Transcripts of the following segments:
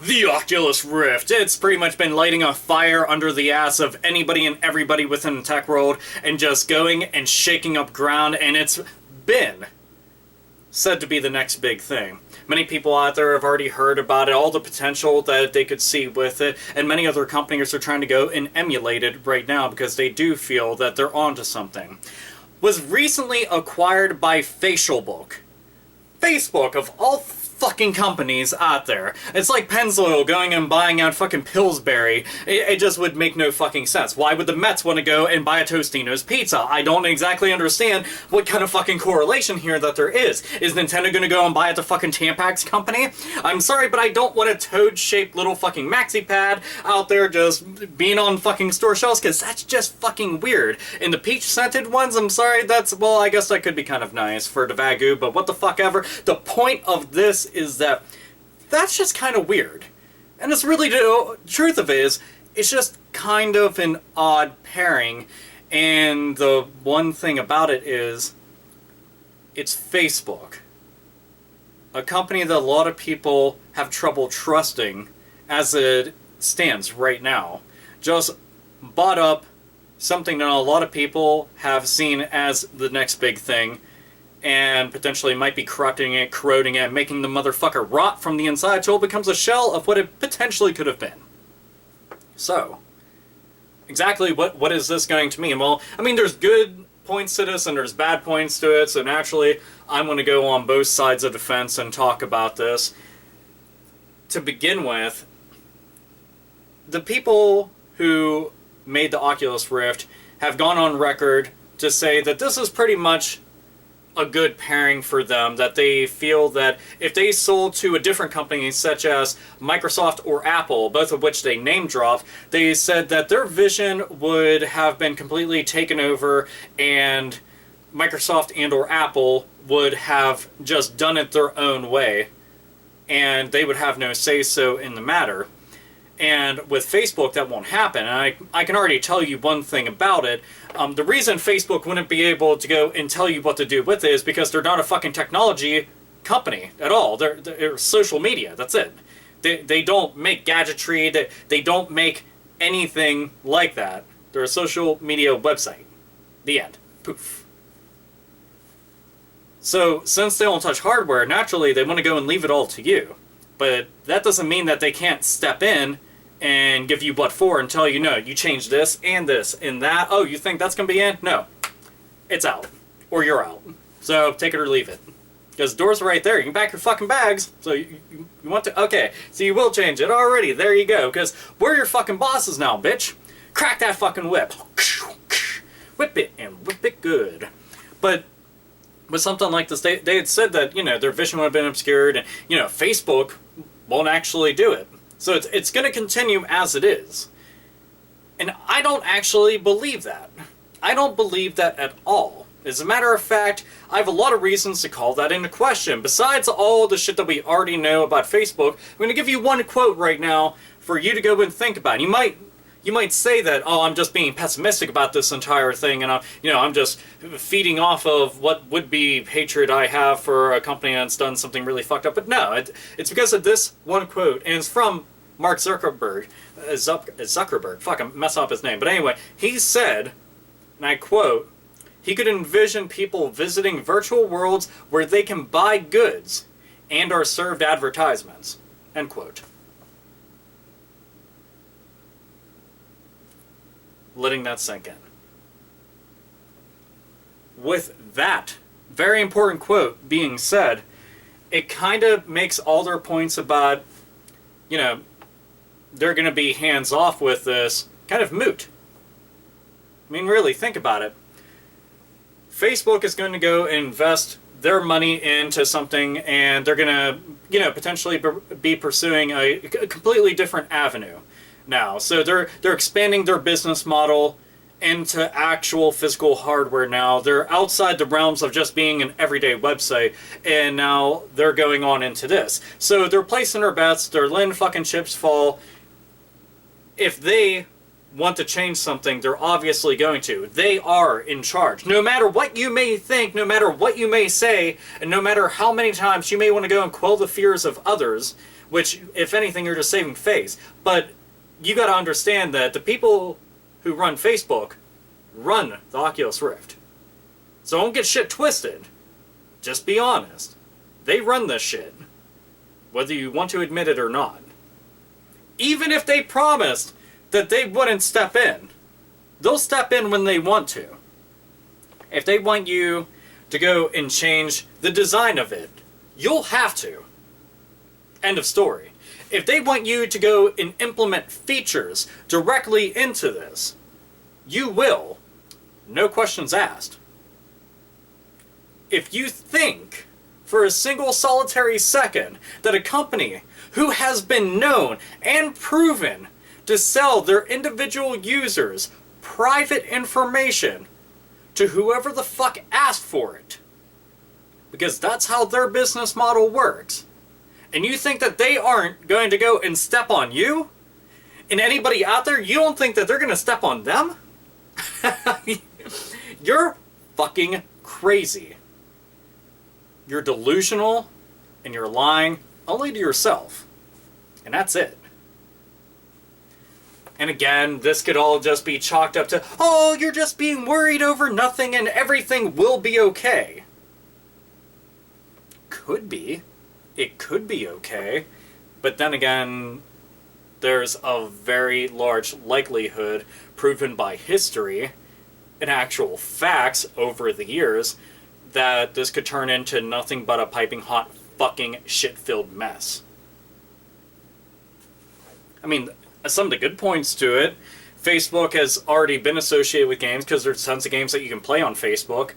The Oculus Rift. It's pretty much been lighting a fire under the ass of anybody and everybody within the tech world and just going and shaking up ground, and it's been said to be the next big thing. Many people out there have already heard about it, all the potential that they could see with it, and many other companies are trying to go and emulate it right now because they do feel that they're onto something. Was recently acquired by Facebook. Facebook, of all fucking companies out there. It's like Pennzoil going and buying out fucking Pillsbury. It just would make no fucking sense. Why would the Mets want to go and buy a Tostino's pizza? I don't exactly understand what kind of fucking correlation here that there is. Is Nintendo gonna go and buy at the fucking Tampax company? I'm sorry, but I don't want a toad-shaped little fucking maxi pad out there just being on fucking store shelves, because that's just fucking weird. And the peach-scented ones, I'm sorry, well, I guess that could be kind of nice for the Wagyu, but what the fuck ever. The point of this is that that's just kind of weird. And it's really, the truth of it is, it's just kind of an odd pairing. And the one thing about it is, it's Facebook. A company that a lot of people have trouble trusting as it stands right now. Just bought up something that a lot of people have seen as the next big thing, and potentially might be corrupting it, corroding it, making the motherfucker rot from the inside till it becomes a shell of what it potentially could have been. So, exactly what is this going to mean? Well, I mean, there's good points to this and there's bad points to it, so naturally I'm going to go on both sides of the fence and talk about this. To begin with, the people who made the Oculus Rift have gone on record to say that this is pretty much a good pairing for them, that they feel that if they sold to a different company such as Microsoft or Apple, both of which they name dropped, they said that their vision would have been completely taken over and Microsoft and or Apple would have just done it their own way and they would have no say-so in the matter. And with Facebook, that won't happen. And I can already tell you one thing about it. The reason Facebook wouldn't be able to go and tell you what to do with it is because they're not a fucking technology company at all. They're social media. That's it. They don't make gadgetry. They don't make anything like that. They're a social media website. The end. Poof. So, since they don't touch hardware, naturally they want to go and leave it all to you. But that doesn't mean that they can't step in and give you what for and tell you, no, you change this and that. Oh, you think that's going to be in? No. It's out. Or you're out. So take it or leave it. Because the doors are right there. You can pack your fucking bags. So you want to... Okay, so you will change it. Already, there you go. Because we're your fucking bosses now, bitch. Crack that fucking whip. Whip it and whip it good. But with something like this, they had said that, their vision would have been obscured and, Facebook won't actually do it. So it's going to continue as it is. And I don't actually believe that. I don't believe that at all. As a matter of fact, I have a lot of reasons to call that into question. Besides all the shit that we already know about Facebook, I'm going to give you one quote right now for you to go and think about. You might say that, oh, I'm just being pessimistic about this entire thing, and I'm just feeding off of what would be hatred I have for a company that's done something really fucked up. But no, it's because of this one quote, and it's from Mark Zuckerberg. Zuckerberg. Fuck, I mess up his name. But anyway, he said, and I quote, he could envision people visiting virtual worlds where they can buy goods and are served advertisements. End quote. Letting that sink in. With that very important quote being said, it kind of makes all their points about, they're going to be hands-off with this kind of moot. I mean, really, think about it. Facebook is going to go invest their money into something, and they're going to, potentially be pursuing a completely different avenue now. So they're expanding their business model into actual physical hardware now. They're outside the realms of just being an everyday website, and now they're going on into this. So they're placing their bets, they're letting fucking chips fall. If they want to change something, they're obviously going to. They are in charge. No matter what you may think, no matter what you may say, and no matter how many times you may want to go and quell the fears of others which, if anything, you're just saving face. But you gotta understand that the people who run Facebook run the Oculus Rift. So don't get shit twisted. Just be honest. They run this shit. Whether you want to admit it or not. Even if they promised that they wouldn't step in, they'll step in when they want to. If they want you to go and change the design of it, you'll have to. End of story. If they want you to go and implement features directly into this, you will. No questions asked. If you think for a single solitary second that a company who has been known and proven to sell their individual users private information to whoever the fuck asked for it, because that's how their business model works, and you think that they aren't going to go and step on you, and anybody out there, you don't think that they're going to step on them? You're fucking crazy. You're delusional, and you're lying only to yourself. And that's it. And again, this could all just be chalked up to, oh, you're just being worried over nothing and everything will be okay. Could be. It could be okay. But then again, there's a very large likelihood, proven by history and actual facts over the years, that this could turn into nothing but a piping hot fucking shit-filled mess. I mean, some of the good points to it, Facebook has already been associated with games because there's tons of games that you can play on Facebook.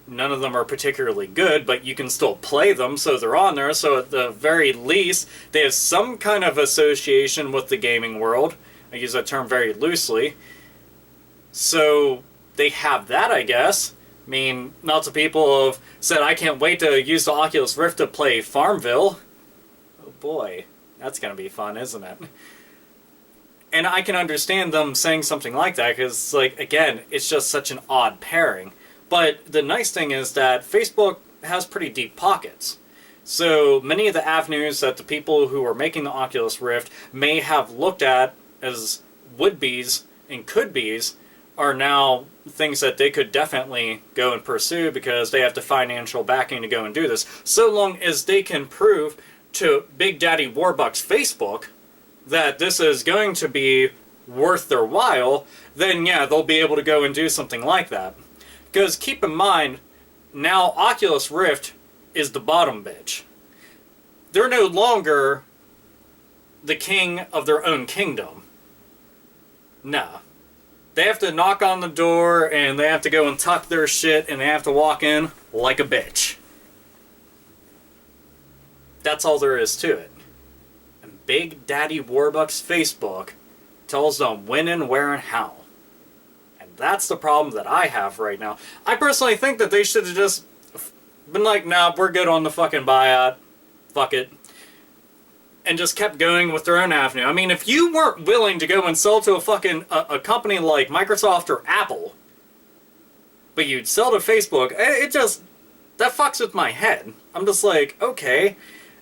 None of them are particularly good, but you can still play them, so they're on there. So at the very least, they have some kind of association with the gaming world. I use that term very loosely. So they have that, I guess. I mean, lots of people have said, I can't wait to use the Oculus Rift to play Farmville. Oh boy, that's going to be fun, isn't it? And I can understand them saying something like that, because, like, again, it's just such an odd pairing. But the nice thing is that Facebook has pretty deep pockets. So many of the avenues that the people who are making the Oculus Rift may have looked at as would-be's and could-be's are now things that they could definitely go and pursue because they have the financial backing to go and do this. So long as they can prove to Big Daddy Warbucks Facebook that this is going to be worth their while, then yeah, they'll be able to go and do something like that. Because keep in mind, now Oculus Rift is the bottom bitch. They're no longer the king of their own kingdom. Nah. They have to knock on the door, and they have to go and tuck their shit, and they have to walk in like a bitch. That's all there is to it. And Big Daddy Warbucks Facebook tells them when and where and how. And that's the problem that I have right now. I personally think that they should have just been like, nah, we're good on the fucking buyout. Fuck it. And just kept going with their own avenue. I mean, if you weren't willing to go and sell to a company like Microsoft or Apple, but you'd sell to Facebook, it just, that fucks with my head. I'm just like, okay.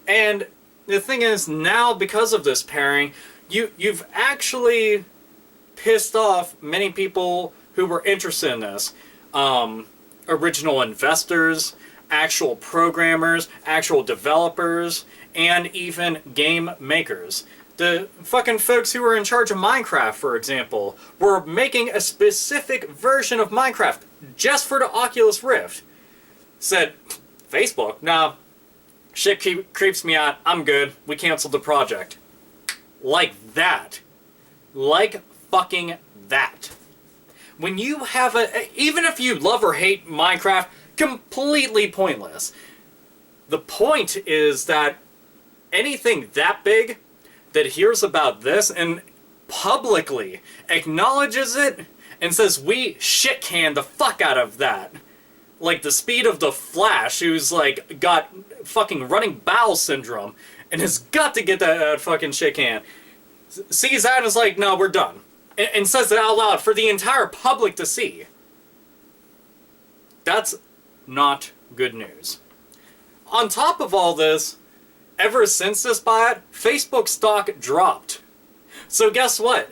And the thing is, now, because of this pairing, you've actually pissed off many people who were interested in this. Original investors, actual programmers, actual developers, and even game makers. The fucking folks who were in charge of Minecraft, for example, were making a specific version of Minecraft just for the Oculus Rift. Said, Facebook, nah, shit creeps me out, I'm good, we canceled the project. Like that. Like fucking that. When you have even if you love or hate Minecraft, completely pointless. The point is that anything that big that hears about this and publicly acknowledges it and says we shit can the fuck out of that. Like the speed of the Flash, who's like got fucking running bowel syndrome and has got to get that fucking shit can. Sees that and is like, no, we're done. And says it out loud for the entire public to see. That's not good news. On top of all this, ever since this buyout, Facebook stock dropped. So guess what?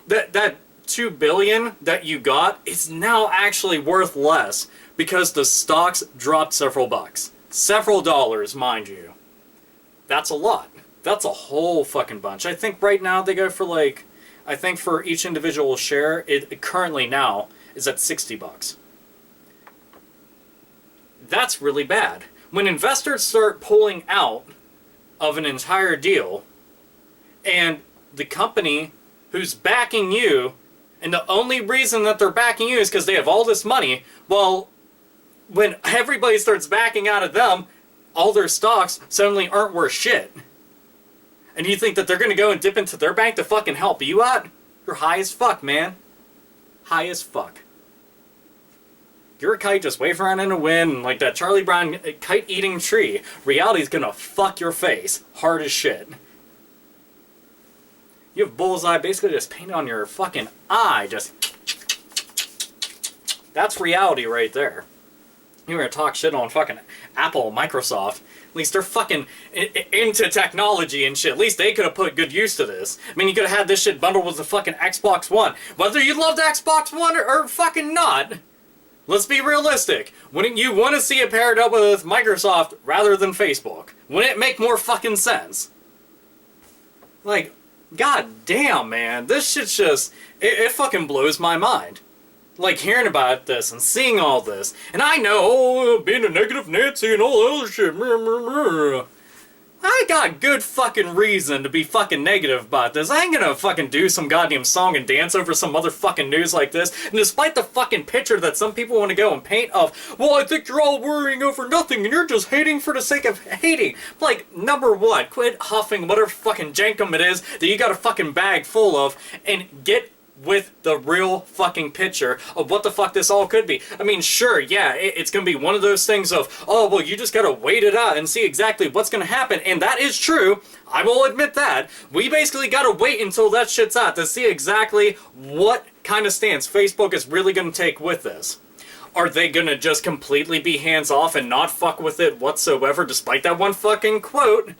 That $2 billion that you got is now actually worth less because the stocks dropped several bucks. Several dollars, mind you. That's a lot. That's a whole fucking bunch. I think right now they go for like, I think for each individual share, it currently now is at $60. That's really bad. When investors start pulling out of an entire deal, and the company who's backing you, and the only reason that they're backing you is because they have all this money, well, when everybody starts backing out of them, all their stocks suddenly aren't worth shit. And you think that they're going to go and dip into their bank to fucking help you out? You're high as fuck, man. High as fuck. You're a kite just waving around in the wind like that Charlie Brown kite-eating tree. Reality's gonna fuck your face hard as shit. You have bullseye basically just painted on your fucking eye. Just... That's reality right there. You were gonna talk shit on fucking Apple, Microsoft. At least they're fucking into technology and shit. At least they could have put good use to this. I mean, you could have had this shit bundled with the fucking Xbox One. Whether you loved Xbox One or fucking not, let's be realistic. Wouldn't you want to see it paired up with Microsoft rather than Facebook? Wouldn't it make more fucking sense? Like, god damn, man. This shit's just... It fucking blows my mind. Like, hearing about this and seeing all this. And I know, being a negative Nancy and all that other shit. I got good fucking reason to be fucking negative about this. I ain't gonna fucking do some goddamn song and dance over some motherfucking news like this. And despite the fucking picture that some people want to go and paint of, well, I think you're all worrying over nothing and you're just hating for the sake of hating. Like, number one, quit huffing whatever fucking jankum it is that you got a fucking bag full of and get with the real fucking picture of what the fuck this all could be. I mean, sure, yeah, it's gonna be one of those things of, oh, well, you just gotta wait it out and see exactly what's gonna happen, and that is true. I will admit that. We basically gotta wait until that shit's out to see exactly what kind of stance Facebook is really gonna take with this. Are they gonna just completely be hands-off and not fuck with it whatsoever, despite that one fucking quote?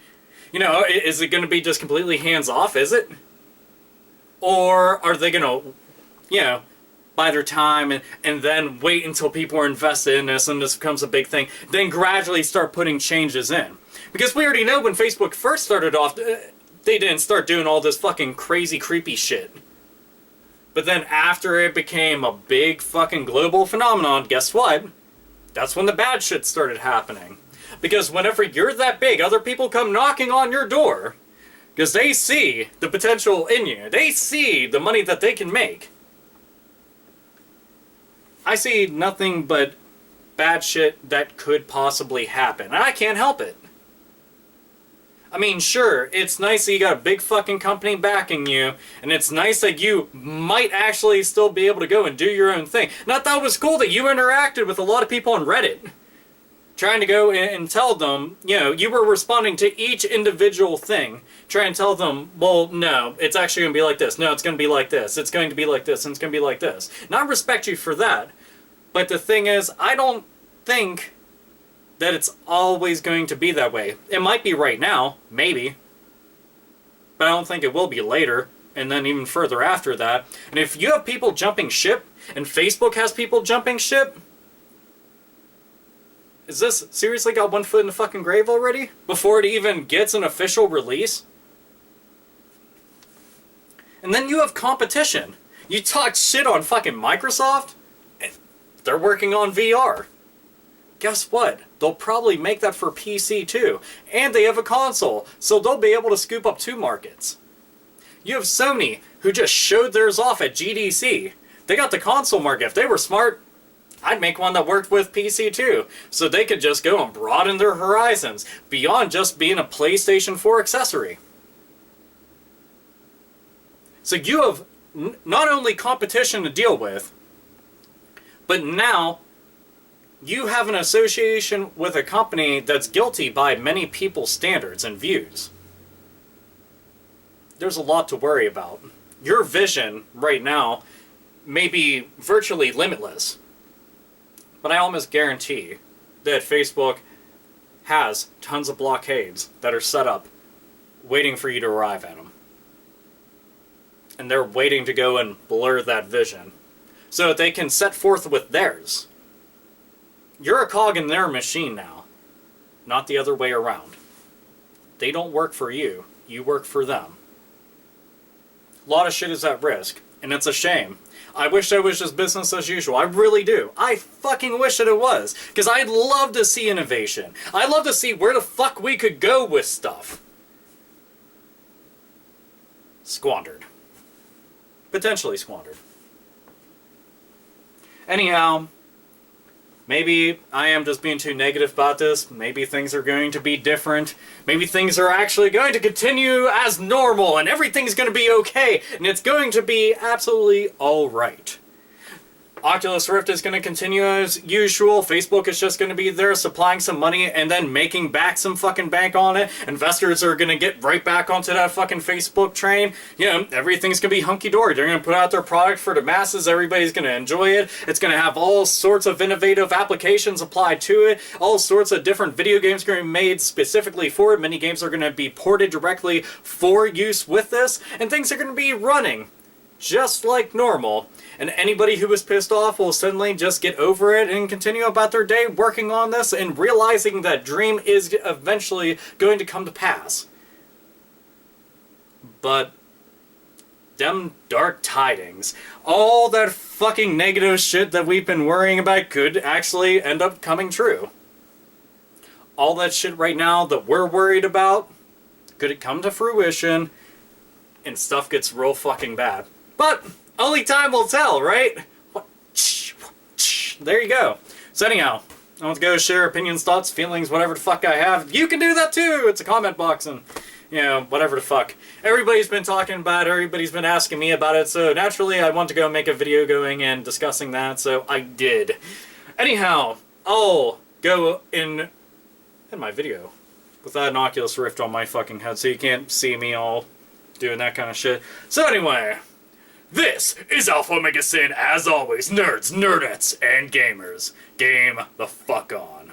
You know, is it gonna be just completely hands-off, is it? Or are they gonna, you know, buy their time and then wait until people are invested in this and this becomes a big thing, then gradually start putting changes in? Because we already know when Facebook first started off, they didn't start doing all this fucking crazy, creepy shit. But then after it became a big fucking global phenomenon, guess what? That's when the bad shit started happening. Because whenever you're that big, other people come knocking on your door. Because they see the potential in you. They see the money that they can make. I see nothing but bad shit that could possibly happen. And I can't help it. I mean, sure, it's nice that you got a big fucking company backing you. And it's nice that you might actually still be able to go and do your own thing. And I thought it was cool that you interacted with a lot of people on Reddit. Trying to go and tell them, you know, you were responding to each individual thing. Try and tell them, well, no, it's actually going to be like this. No, it's going to be like this. It's going to be like this, and it's going to be like this. And I respect you for that. But the thing is, I don't think that it's always going to be that way. It might be right now, maybe. But I don't think it will be later, and then even further after that. And if you have people jumping ship, and Facebook has people jumping ship, is this seriously got one foot in the fucking grave already? Before it even gets an official release? And then you have competition. You talk shit on fucking Microsoft? They're working on VR. Guess what? They'll probably make that for PC too. And they have a console, so they'll be able to scoop up two markets. You have Sony, who just showed theirs off at GDC. They got the console market. If they were smart, I'd make one that worked with PC too, so they could just go and broaden their horizons beyond just being a PlayStation 4 accessory. So you have not only competition to deal with, but now you have an association with a company that's guilty by many people's standards and views. There's a lot to worry about. Your vision right now may be virtually limitless. But I almost guarantee that Facebook has tons of blockades that are set up waiting for you to arrive at them. And they're waiting to go and blur that vision so that they can set forth with theirs. You're a cog in their machine now, not the other way around. They don't work for you, you work for them. A lot of shit is at risk, and it's a shame. I wish that was just business as usual. I really do. I fucking wish that it was. Because I'd love to see innovation. I'd love to see where the fuck we could go with stuff. Squandered. Potentially squandered. Anyhow, maybe I am just being too negative about this. Maybe things are going to be different. Maybe things are actually going to continue as normal and everything's going to be okay and it's going to be absolutely alright. Oculus Rift is going to continue as usual. Facebook is just going to be there supplying some money and then making back some fucking bank on it. Investors are going to get right back onto that fucking Facebook train. You know, everything's going to be hunky-dory. They're going to put out their product for the masses. Everybody's going to enjoy it. It's going to have all sorts of innovative applications applied to it. All sorts of different video games are going to be made specifically for it. Many games are going to be ported directly for use with this. And things are going to be running just like normal. And anybody who was pissed off will suddenly just get over it and continue about their day working on this and realizing that dream is eventually going to come to pass. But them dark tidings, all that fucking negative shit that we've been worrying about could actually end up coming true. All that shit right now that we're worried about, could it come to fruition and stuff gets real fucking bad. But only time will tell, right? There you go. So anyhow, I want to go share opinions, thoughts, feelings, whatever the fuck I have. You can do that too! It's a comment box and, you know, whatever the fuck. Everybody's been talking about it, everybody's been asking me about it, so naturally I want to go make a video going and discussing that, so I did. Anyhow, I'll go in my video without an Oculus Rift on my fucking head, so you can't see me all doing that kind of shit. So anyway, this is AlphaOmegaSin, as always, nerds, nerdettes, and gamers. Game the fuck on.